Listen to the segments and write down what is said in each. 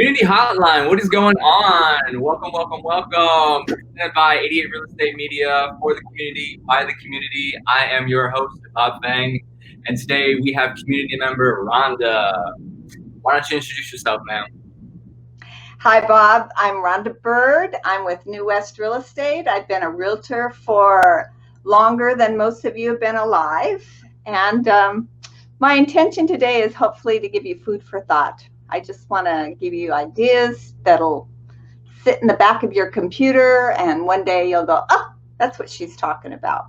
Community Hotline, what is going on? Welcome, welcome, welcome. Presented by 88 Real Estate Media, for the community, by the community. I am your host, Bob Fang, and today we have community member Rhonda. Why don't you introduce yourself, ma'am? Hi, Bob. I'm Rhonda Bird. I'm with New West Real Estate. I've been a realtor for longer than most of you have been alive. And my intention today is hopefully to give you food for thought. I just want to give you ideas that'll sit in the back of your computer, and one day you'll go, oh, that's what she's talking about.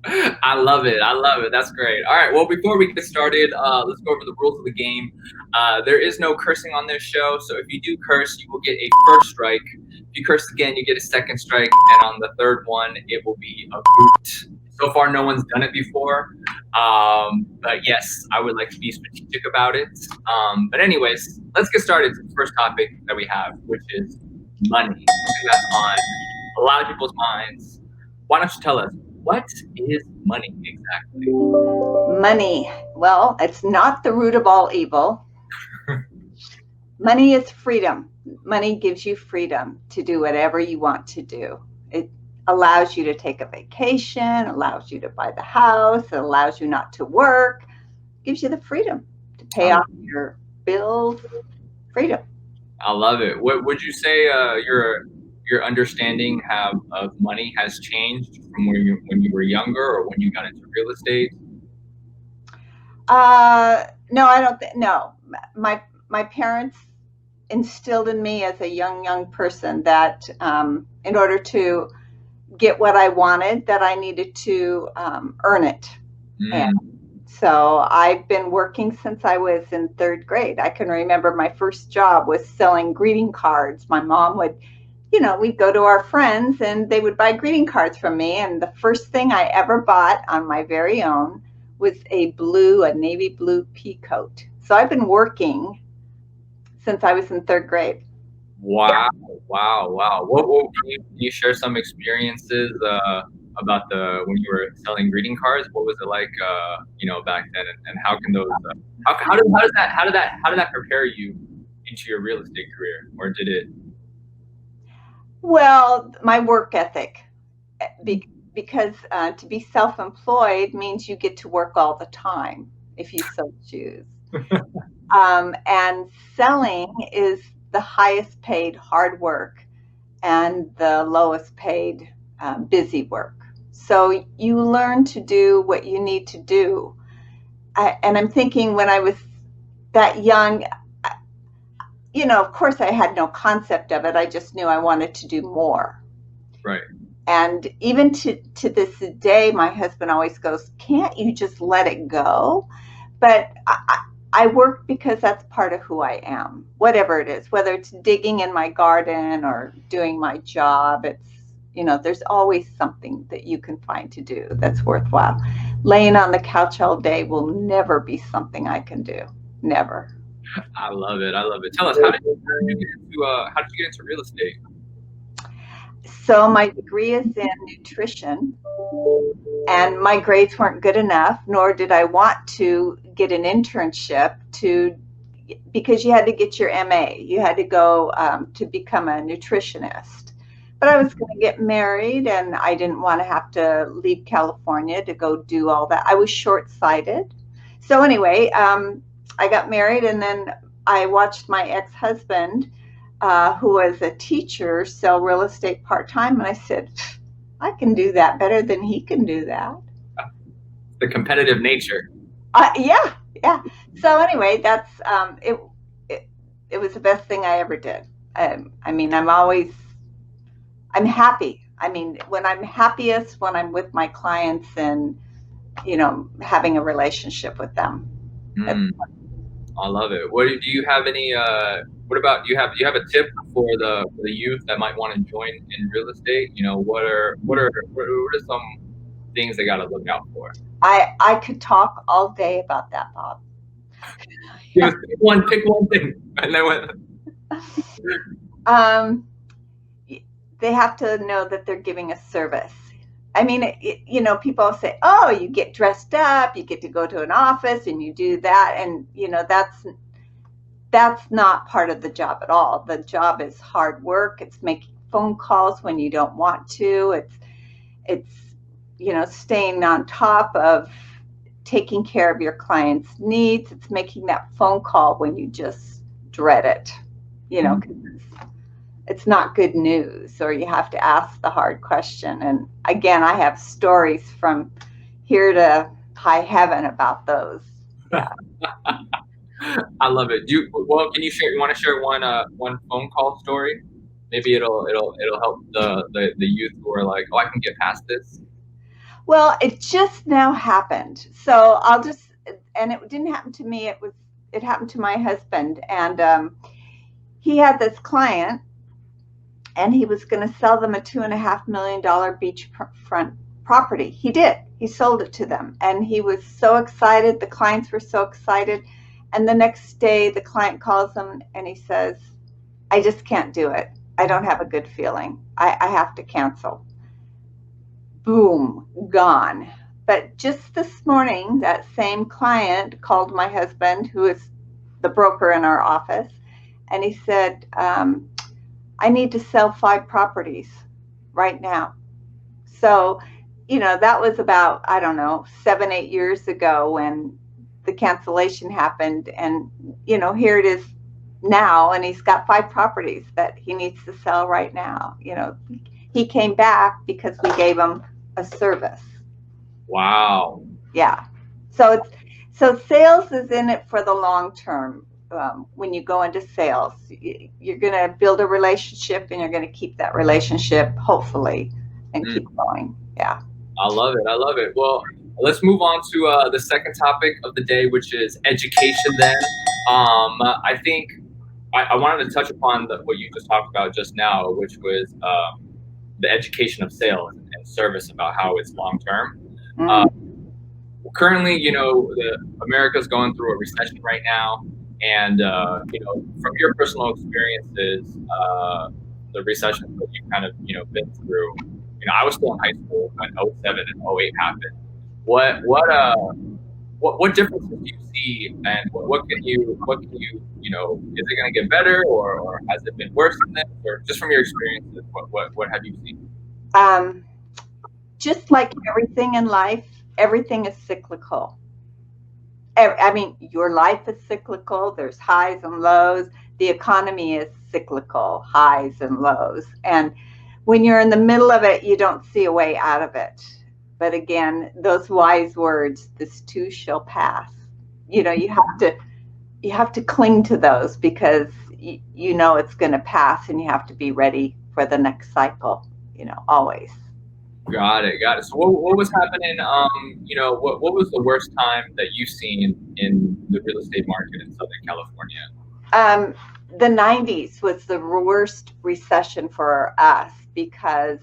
I love it. I love it. That's great. All right. Well, before we get started, let's go over the rules of the game. There is no cursing on this show. So if you do curse, you will get a first strike. If you curse again, you get a second strike. And on the third one, it will be a boot. So far, no one's done it before. But yes, I would like to be strategic about it. But anyways, let's get started to the first topic that we have, which is money. Something that's on a lot of people's minds. Why don't you tell us, what is money exactly? Money. Well, it's not the root of all evil. Money is freedom. Money gives you freedom to do whatever you want to do. It allows you to take a vacation, allows you to buy the house, it allows you not to work, gives you the freedom to pay off your bills. Freedom. I love it. What would you say your understanding of money has changed from when you were younger or when you got into real estate? No, I don't think. No, my parents instilled in me as a young person that in order to get what I wanted, that I needed to earn it. And so I've been working since I was in third grade. I can remember my first job was selling greeting cards. My mom would, we'd go to our friends and they would buy greeting cards from me. And the first thing I ever bought on my very own was a navy blue pea coat. So I've been working since I was in third grade. Wow. What can you share some experiences about when you were selling greeting cards? What was it like, back then, and how can those how did that prepare you into your real estate career, or did it? Well, my work ethic, because to be self-employed means you get to work all the time if you so choose. And selling is the highest paid hard work and the lowest paid busy work. So you learn to do what you need to do. And I'm thinking when I was that young, of course I had no concept of it. I just knew I wanted to do more. Right. And even to this day, my husband always goes, can't you just let it go? But I work because that's part of who I am, whatever it is, whether it's digging in my garden or doing my job. It's, there's always something that you can find to do that's worthwhile. Laying on the couch all day will never be something I can do. Never. I love it. Tell us, how did you get into real estate? So my degree is in nutrition, and my grades weren't good enough, nor did I want to get an internship because you had to get your MA. You had to go to become a nutritionist. But I was going to get married, and I didn't want to have to leave California to go do all that. I was short-sighted. So anyway, I got married, and then I watched my ex-husband, who was a teacher, sell real estate part-time. And I said, I can do that better than he can do that. The competitive nature. Yeah. So anyway, that's it was the best thing I ever did. I'm happy. When I'm happiest, when I'm with my clients and, having a relationship with them. I love it. Do you have any? What about do you have a tip for the youth that might want to join in real estate? What are some things they got to look out for? I could talk all day about that, Bob. Pick one thing, and then they have to know that they're giving a service. People say, oh, you get dressed up, you get to go to an office and you do that. And, that's not part of the job at all. The job is hard work. It's making phone calls when you don't want to. It's staying on top of taking care of your client's needs. It's making that phone call when you just dread it, because it's not good news, or you have to ask the hard question. And again, I have stories from here to high heaven about those. Yeah. I love it. Can you share? You want to share one phone call story? Maybe it'll help the youth who are like, oh, I can get past this. Well, it just now happened. So and it didn't happen to me. It happened to my husband. And he had this client, and he was going to sell them a $2.5 million beachfront property. He did. He sold it to them. And he was so excited. The clients were so excited. And the next day, the client calls him and he says, I just can't do it. I don't have a good feeling. I have to cancel. Boom, gone. But just this morning, that same client called my husband, who is the broker in our office, and he said, I need to sell 5 properties right now. So, that was about, I don't know, 7, 8 years ago when the cancellation happened. And, here it is now, and he's got 5 properties that he needs to sell right now. He came back because we gave him a service. Wow. Yeah. So sales is in it for the long term. When you go into sales, you're going to build a relationship, and you're going to keep that relationship, hopefully, and keep going. Yeah. I love it. I love it. Well, let's move on to the second topic of the day, which is education then. I think I wanted to touch upon what you just talked about just now, which was the education of sales and service, about how it's long term. Currently, America's going through a recession right now, and from your personal experiences, the recession that you kind of been through. I was still in high school when 07 and 08 happened. What differences do you see, and what can you is it going to get better, or has it been worse than this, or just from your experiences, what have you seen? Just like everything in life, everything is cyclical. I mean, your life is cyclical. There's highs and lows. The economy is cyclical, highs and lows. And when you're in the middle of it, you don't see a way out of it. But again, those wise words, this too shall pass. You have to cling to those, because it's going to pass, and you have to be ready for the next cycle, always. Got it. So what was happening? What was the worst time that you've seen in the real estate market in Southern California? The 90s was the worst recession for us, because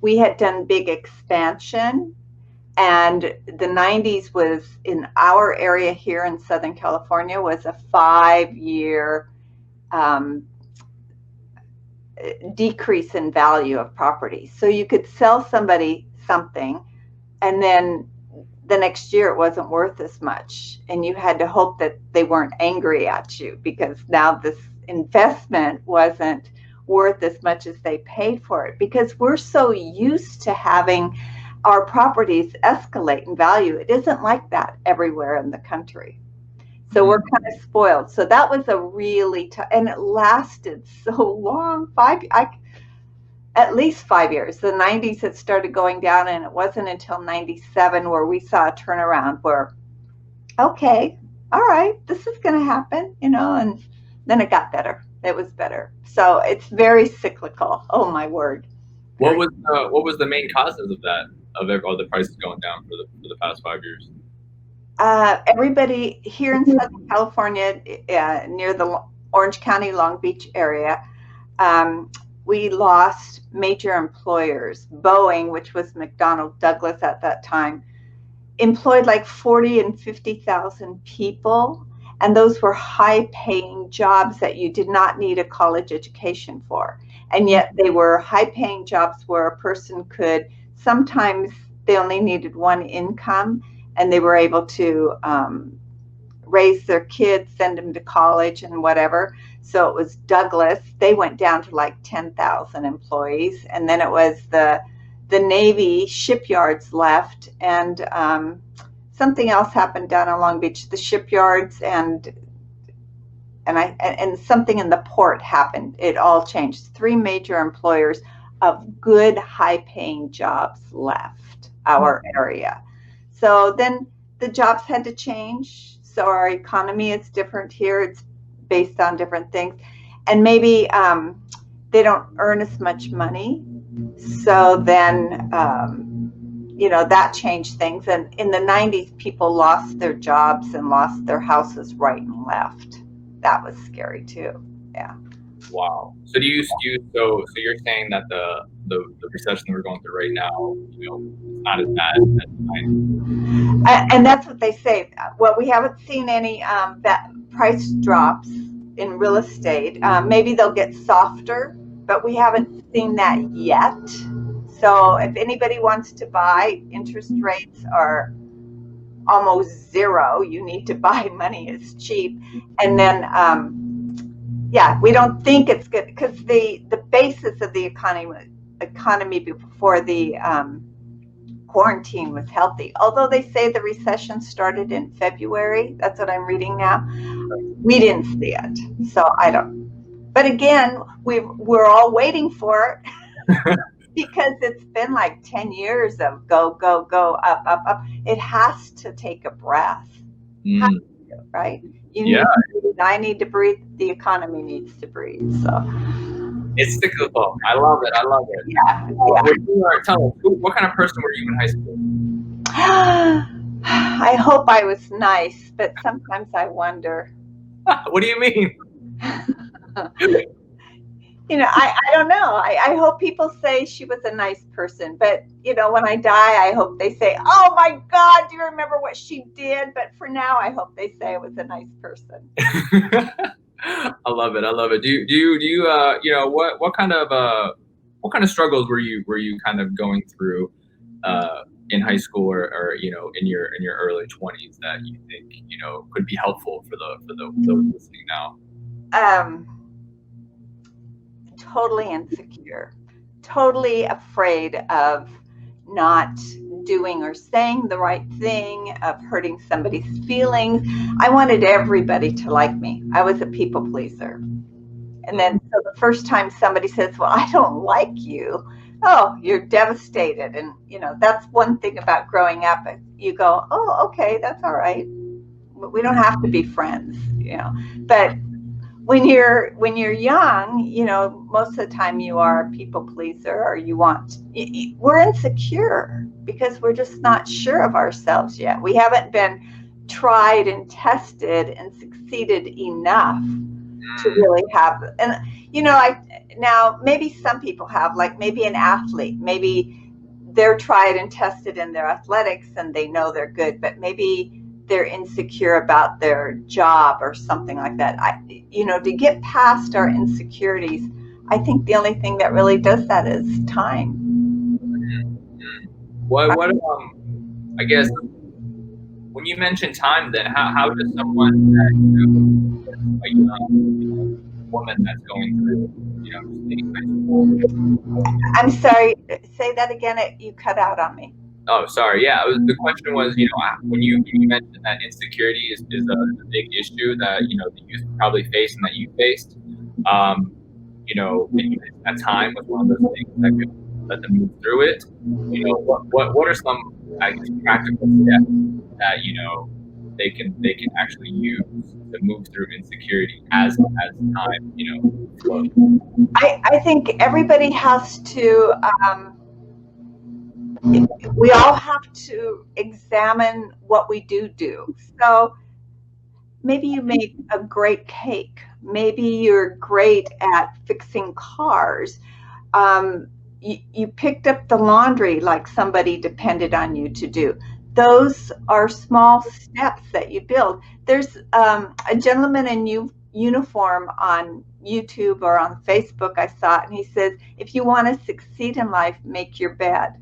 we had done big expansion, and the 90s was, in our area here in Southern California, was a 5-year decrease in value of property. So you could sell somebody something, and then the next year it wasn't worth as much, and you had to hope that they weren't angry at you, because now this investment wasn't worth as much as they paid for it, because we're so used to having our properties escalate in value. It isn't like that everywhere in the country. So we're kind of spoiled. So that was a really tough, and it lasted so long, at least 5 years. The 90s, it started going down, and it wasn't until 97 where we saw a turnaround where, okay, all right, this is going to happen, and then it got better. It was better. So it's very cyclical. Oh my word. What was the main causes of that, of all the prices going down for the past 5 years? Everybody here in Southern California, near the Orange County, Long Beach area, we lost major employers. Boeing, which was McDonnell Douglas at that time, employed like 40 and 50,000 people. And those were high-paying jobs that you did not need a college education for. And yet they were high-paying jobs where a person could, sometimes they only needed one income, and they were able to raise their kids, send them to college and whatever. So it was Douglas. They went down to like 10,000 employees. And then it was the Navy shipyards left, and something else happened down in Long Beach. The shipyards and something in the port happened. It all changed. 3 major employers of good, high-paying jobs left our area. So then the jobs had to change. So our economy is different here. It's based on different things. And maybe they don't earn as much money. So then, that changed things. And in the 90s, people lost their jobs and lost their houses right and left. That was scary too. Yeah. Wow. So so you're saying that the recession we're going through right now, it's not as bad as the 90s. And that's what they say. Well, we haven't seen any price drops in real estate. Maybe they'll get softer, but we haven't seen that yet. So if anybody wants to buy, interest rates are almost zero. You need to buy. Money is cheap. And then, we don't think it's good because the basis of the economy before the quarantine was healthy. Although they say the recession started in February, that's what I'm reading now. We didn't see it, so I don't. But again, we're all waiting for it because it's been like 10 years of go, go, go, up, up, up. It has to take a breath, right? You need to breathe. I need to breathe. The economy needs to breathe. So it's cyclical. I love it. Yeah. Tell us, what kind of person were you in high school? I hope I was nice, but sometimes I wonder. What do you mean? I don't know. I hope people say she was a nice person, but when I die, I hope they say, "Oh my God, do you remember what she did?" But for now, I hope they say I was a nice person. I love it. Do you what kind of struggles were you kind of going through in high school or in your early 20s that you think could be helpful for those listening now? Totally insecure, totally afraid of not doing or saying the right thing, of hurting somebody's feelings. I wanted everybody to like me. I was a people pleaser. And then so the first time somebody says, "Well, I don't like you," oh, you're devastated. And that's one thing about growing up. You go, "Oh, okay, that's all right. We don't have to be friends," But when you're young, most of the time you are a people pleaser, or we're insecure because we're just not sure of ourselves yet. We haven't been tried and tested and succeeded enough to really have. And now maybe some people have, like maybe an athlete, maybe they're tried and tested in their athletics and they know they're good, but maybe they're insecure about their job or something like that. To get past our insecurities, I think the only thing that really does that is time. I guess when you mention time, then how does someone that a young woman that's going through high school? I'm sorry, say that again. You cut out on me. Oh, sorry. Yeah, the question was, when you mentioned that insecurity is a big issue that the youth probably face and that you faced. That time was one of those things that could let them move through it. What are some, I guess, practical steps that they can actually use to move through insecurity as time flows? I think everybody has to. We all have to examine what we do. So maybe you make a great cake. Maybe you're great at fixing cars. You picked up the laundry like somebody depended on you to do. Those are small steps that you build. There's a gentleman in uniform on YouTube or on Facebook, I saw it, and he says, if you want to succeed in life, make your bed.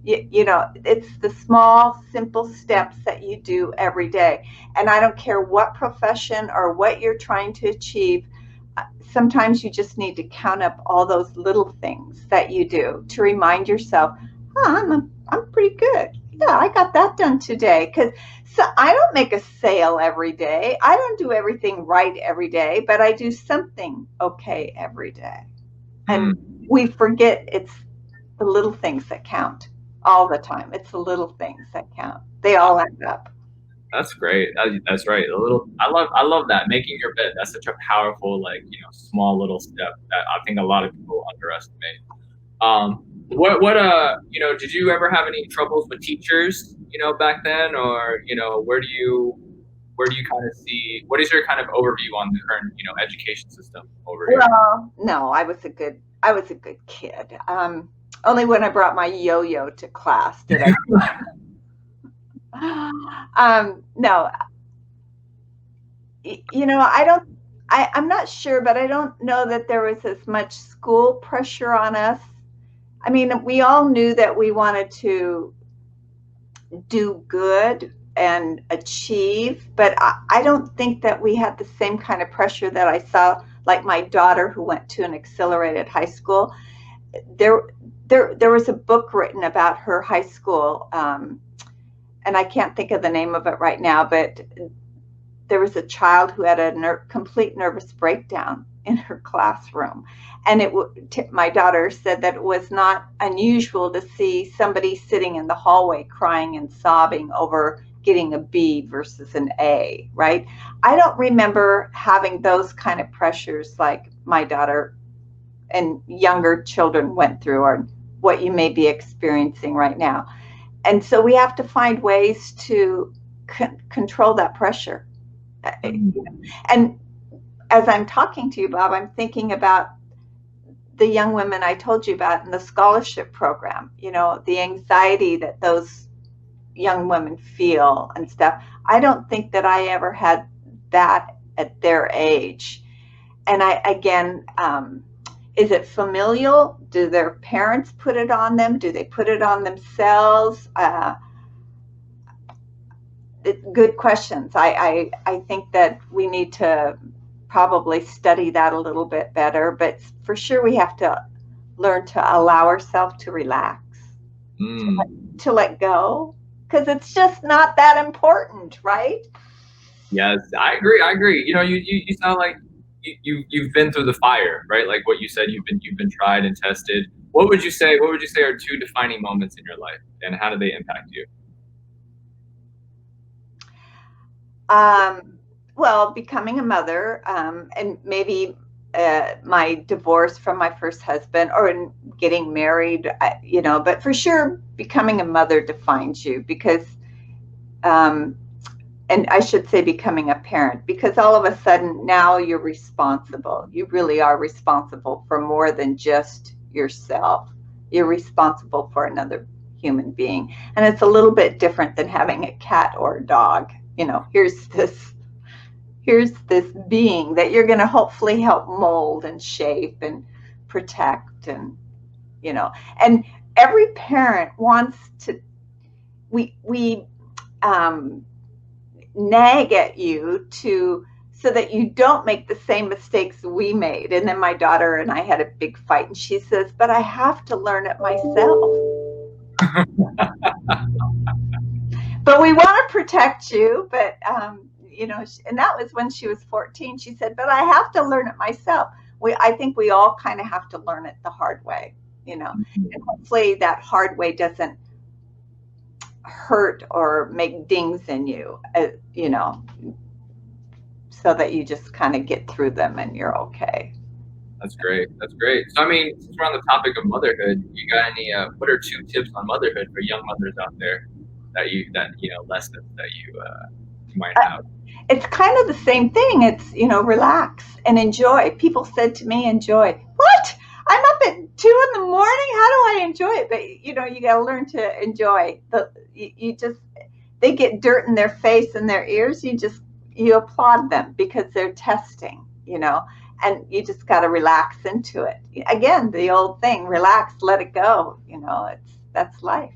You know, it's the small, simple steps that you do every day. And I don't care what profession or what you're trying to achieve. Sometimes you just need to count up all those little things that you do to remind yourself, I'm pretty good. Yeah, I got that done today. Because so I don't make a sale every day. I don't do everything right every day, but I do something okay every day. And we forget it's the little things that count all the time. It's the little things that count. They all add up. That's great. That's right. A little. I love that. Making your bed. That's such a powerful, like, small little step that I think a lot of people underestimate. Did you ever have any troubles with teachers, back then, or where do you kind of see, what is your kind of overview on the current, education system over here? Well, no, I was a good kid. Only when I brought my yo-yo to class did I. No, I don't. I'm not sure, but I don't know that there was as much school pressure on us. I mean, we all knew that we wanted to do good and achieve, but I don't think that we had the same kind of pressure that I saw, like my daughter who went to an accelerated high school. There was a book written about her high school, and I can't think of the name of it right now, but there was a child who had a complete nervous breakdown in her classroom. And my daughter said that it was not unusual to see somebody sitting in the hallway crying and sobbing over getting a B versus an A, right? I don't remember having those kind of pressures like my daughter and younger children went through, or what you may be experiencing right now. And so we have to find ways to control that pressure. And as I'm talking to you, Bob, I'm thinking about the young women I told you about in the scholarship program, the anxiety that those young women feel and stuff. I don't think that I ever had that at their age. And is it familial? Do their parents put it on them? Do they put it on themselves? Good questions. I think that we need to probably study that a little bit better, but for sure we have to learn to allow ourselves to relax, to let go, because it's just not that important, right? Yes, I agree. You sound like you've been through the fire, right? Like what you said, you've been tried and tested. What would you say are two defining moments in your life, and how do they impact you? Well, becoming a mother, and maybe my divorce from my first husband, or getting married, but for sure becoming a mother defines you, because, and I should say becoming a parent, because all of a sudden now you're responsible. You really are responsible for more than just yourself. You're responsible for another human being. And it's a little bit different than having a cat or a dog. Here's this being that you're going to hopefully help mold and shape and protect, and and every parent wants to, we nag at you so that you don't make the same mistakes we made. And then my daughter and I had a big fight, and she says, but I have to learn it myself. But we want to protect you, but and that was when she was 14. She said, but I have to learn it myself. I think we all kind of have to learn it the hard way, and hopefully that hard way doesn't hurt or make dings in you, so that you just kind of get through them and you're okay. That's great. So, I mean, since we're on the topic of motherhood, you got any, what are 2 tips on motherhood for young mothers out there lessons that you might have? It's kind of the same thing. It's, relax and enjoy. People said to me, enjoy. What? I'm up at 2 a.m. How do I enjoy it? But, you got to learn to enjoy. They get dirt in their face and their ears. You applaud them because they're testing, and you just got to relax into it. Again, the old thing, relax, let it go. That's life.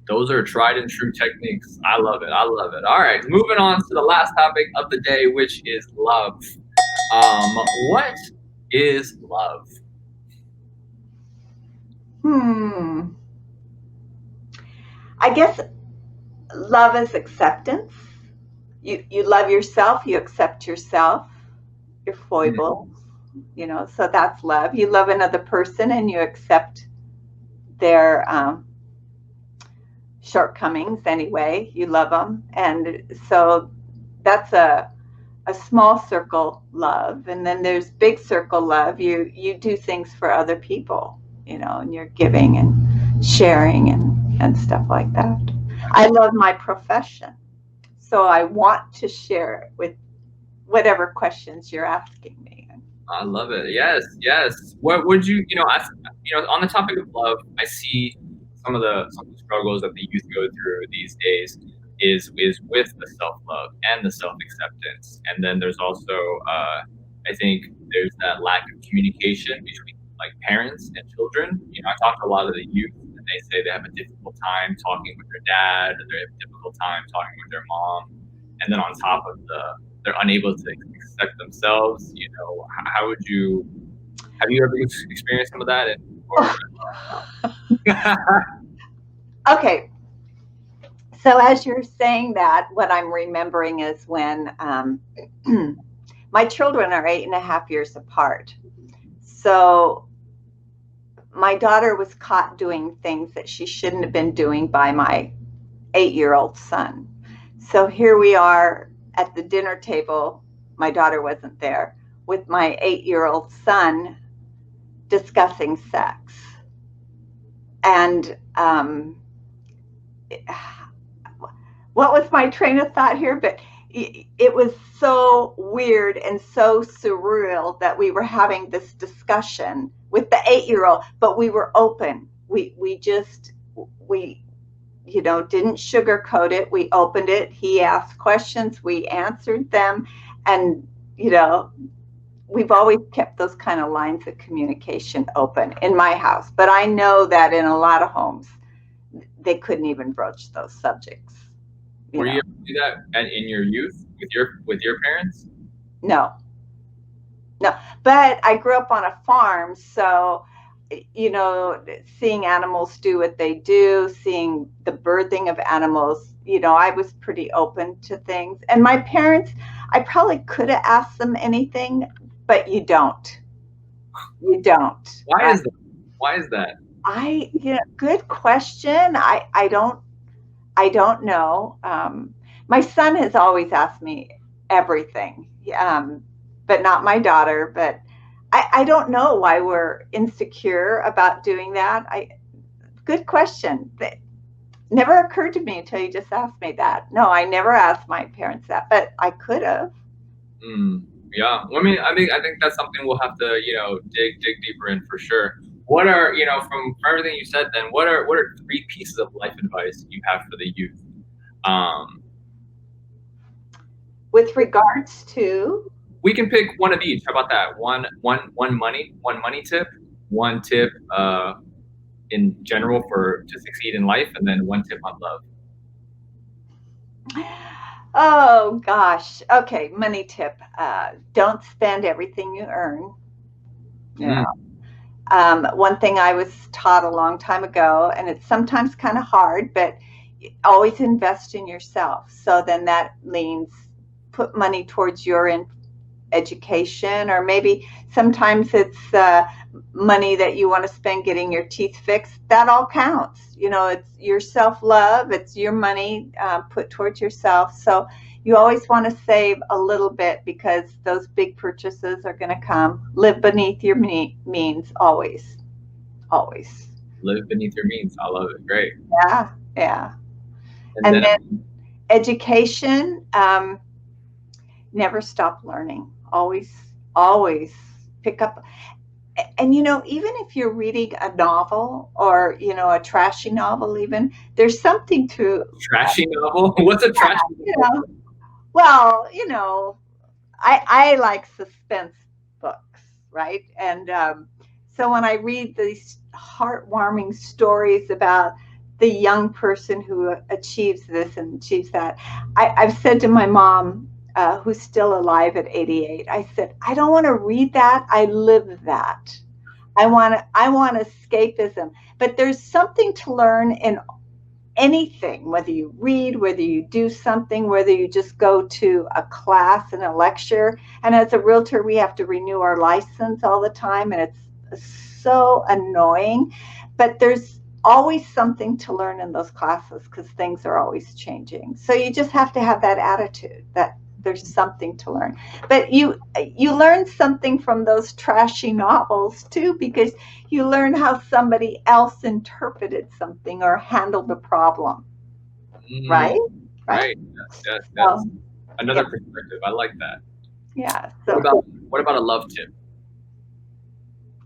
Those are tried and true techniques. I love it. I love it. All right, moving on to the last topic of the day, which is love. What is love? I guess love is acceptance. You love yourself, you accept yourself, your foibles, so that's love. You love another person and you accept their shortcomings anyway. You love them. And so that's a small circle love. And then there's big circle love. You do things for other people, and you're giving and sharing and stuff like that. I love my profession. So I want to share it with whatever questions you're asking me. I love it. Yes, yes. What would you, on the topic of love, I see some of the struggles that the youth go through these days is with the self love and the self acceptance, and then there's also, I think there's that lack of communication between like parents and children. I talk to a lot of the youth, and they say they have a difficult time talking with their dad, or they have a difficult time talking with their mom, and then on top of they're unable to accept themselves. How would you? Have you ever experienced some of that? Okay. So as you're saying that, what I'm remembering is when my children are 8.5 years apart. So my daughter was caught doing things that she shouldn't have been doing by my 8-year-old son. So here we are at the dinner table. My daughter wasn't there, with my 8-year-old son discussing sex. And what was my train of thought here? But it was so weird and so surreal that we were having this discussion with the 8-year-old, but we were open. We didn't sugarcoat it. We opened it. He asked questions. We answered them. And, we've always kept those kind of lines of communication open in my house. But I know that in a lot of homes, they couldn't even broach those subjects. Were you able to do that in your youth with your parents? No. But I grew up on a farm, so seeing animals do what they do, seeing the birthing of animals, I was pretty open to things. And my parents, I probably could have asked them anything, but you don't. You don't. Why is that? Why is that? Good question. I don't know. My son has always asked me everything, but not my daughter. But I don't know why we're insecure about doing that. Good question. That never occurred to me until you just asked me that. No, I never asked my parents that, but I could have. Yeah. I mean, I think that's something we'll have to, dig deeper in for sure. What are, from everything you said, then what are 3 pieces of life advice you have for the youth? With regards to, we can pick one of each. How about that? One money tip, one tip in general to succeed in life, and then one tip on love. Oh gosh. Okay, money tip. Don't spend everything you earn. One thing I was taught a long time ago, and it's sometimes kind of hard, but always invest in yourself. So then that means put money towards your education, or maybe sometimes it's money that you want to spend getting your teeth fixed. That all counts. It's your self-love. It's your money put towards yourself. So you always want to save a little bit, because those big purchases are going to come. Live beneath your means, always. Always. Live beneath your means. I love it. Great. Yeah. And then education, never stop learning. Always pick up. And, even if you're reading a novel, or, a trashy novel, even, there's something to... Trashy novel? What's a trashy novel? Well, I like suspense books, right? And so when I read these heartwarming stories about the young person who achieves this and achieves that. I've said to my mom, who's still alive at 88, I said, I don't want to read that. I live that. I want escapism. But there's something to learn in anything, whether you read, whether you do something, whether you just go to a class and a lecture. And as a realtor, we have to renew our license all the time, and it's so annoying. But there's always something to learn in those classes because things are always changing. So you just have to have that attitude that there's something to learn. But you learn something from those trashy novels too, because you learn how somebody else interpreted something or handled a problem. Right? Right. Yes. So, another perspective. I like that. Yeah. So what about a love tip?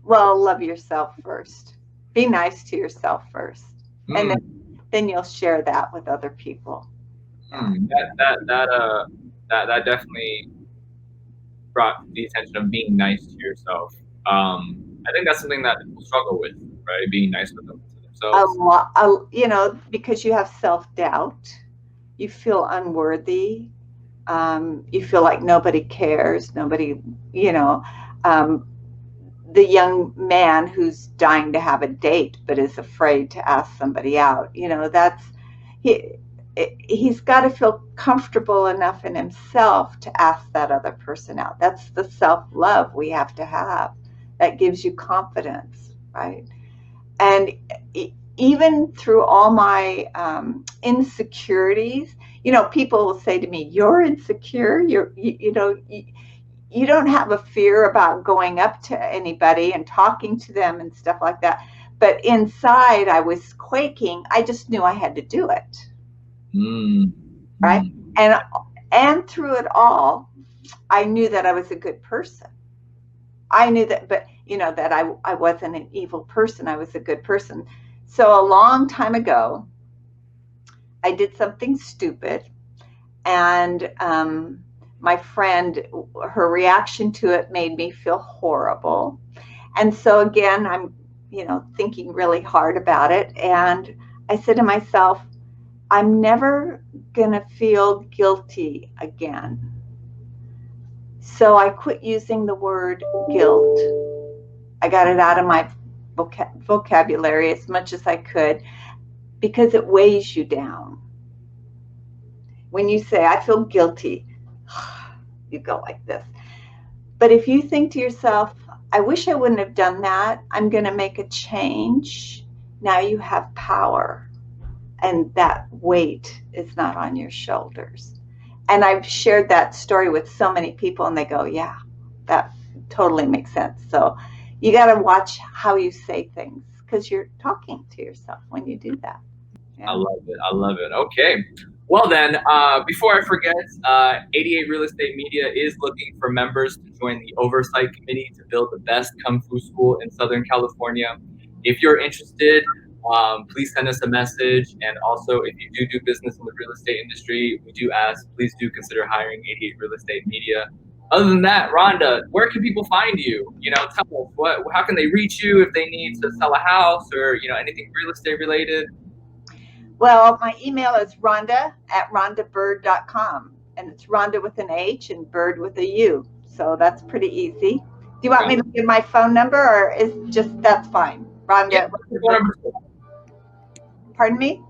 Well, love yourself first. Be nice to yourself first. And then you'll share that with other people. That definitely brought the attention of being nice to yourself. I think that's something that people struggle with, right? Being nice with themselves. Because you have self-doubt, you feel unworthy, you feel like nobody cares, nobody, the young man who's dying to have a date but is afraid to ask somebody out, he's got to feel comfortable enough in himself to ask that other person out. That's the self-love we have to have. That gives you confidence, right? And even through all my insecurities, people will say to me, "You're insecure. You don't have a fear about going up to anybody and talking to them and stuff like that." But inside, I was quaking. I just knew I had to do it. Right? And through it all, I knew that I was a good person. I knew that, but that I wasn't an evil person. I was a good person. So a long time ago, I did something stupid, and my friend, her reaction to it made me feel horrible. And so again, I'm, thinking really hard about it. And I said to myself, I'm never going to feel guilty again. So I quit using the word guilt. I got it out of my vocabulary as much as I could because it weighs you down. When you say, I feel guilty, you go like this. But if you think to yourself, I wish I wouldn't have done that, I'm going to make a change, now you have power. And that weight is not on your shoulders. And I've shared that story with so many people, and they go, yeah, that totally makes sense. So you got to watch how you say things because you're talking to yourself when you do that. Yeah. I love it. Okay. Well then, before I forget, 88 Real Estate Media is looking for members to join the oversight committee to build the best Kung Fu school in Southern California. If you're interested, please send us a message. And also, if you do business in the real estate industry, we do ask, please do consider hiring 88 Real Estate Media. Other than that, Rhonda, where can people find you? Tell us how can they reach you if they need to sell a house or, anything real estate related? Well, my email is Rhonda@rhondabird.com, and it's Rhonda with an H and Bird with a U. So that's pretty easy. Do you want me to give my phone number, or is just that's fine? Rhonda. Yeah, Pardon me?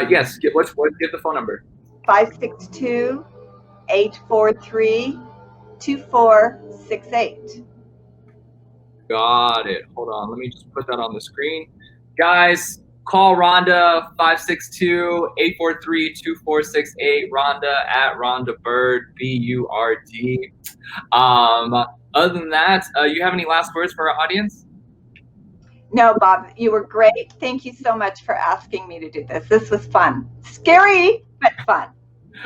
Yes. Give the phone number. 562-843-2468. Got it. Hold on. Let me just put that on the screen. Guys, call Rhonda, 562-843-2468. Rhonda at Rhonda Bird, BURD. Other than that, you have any last words for our audience? No, Bob, you were great. Thank you so much for asking me to do this. This was fun. Scary, but fun.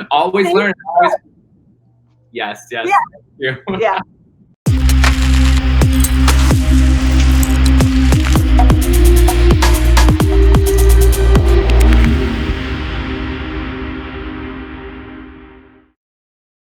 Always learn. Yes. Yeah.